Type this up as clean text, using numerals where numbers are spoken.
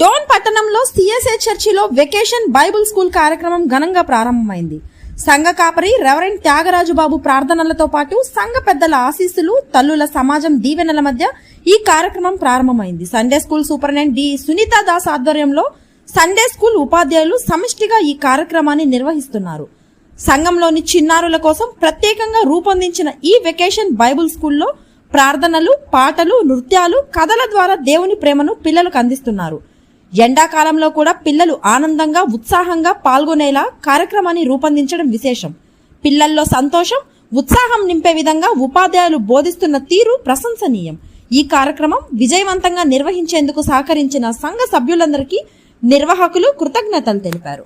డోన్ పట్టణంలో సిఎస్ఏ చర్చిలో vacation Bible school కార్యక్రమం ఘనంగా ప్రారంభమైంది. సంఘ కాపరి రెవరెండ్ త్యాగరాజు బాబు ప్రార్థనలతో పాటు సంఘ పెద్దల ఆశీస్సులు, తల్లుల సమాజం దీవెనల మధ్య ఈ కార్యక్రమం ప్రారంభమైంది. Sunday school superintendent D Sunita Das ఆధ్వర్యంలో సండే స్కూల్ ఉపాధ్యాయులు సమిష్టిగా ఈ కార్యక్రమాన్ని నిర్వహిస్తున్నారు. సంఘంలోని చిన్నారుల కోసం ప్రత్యేకంగా రూపొందించిన ఈ వెకేషన్ బైబుల్ స్కూల్లో ప్రార్థనలు, పాటలు, నృత్యాలు, కథల ద్వారా దేవుని ప్రేమను పిల్లలకు అందిస్తున్నారు. ఎండాకాలంలో కూడా పిల్లలు ఆనందంగా, ఉత్సాహంగా పాల్గొనేలా కార్యక్రమాన్ని రూపొందించడం విశేషం. పిల్లల్లో సంతోషం, ఉత్సాహం నింపే విధంగా ఉపాధ్యాయులు బోధిస్తున్న తీరు ప్రశంసనీయం. ఈ కార్యక్రమం విజయవంతంగా నిర్వహించేందుకు సహకరించిన సంఘ సభ్యులందరికీ నిర్వాహకులు కృతజ్ఞతలు తెలిపారు.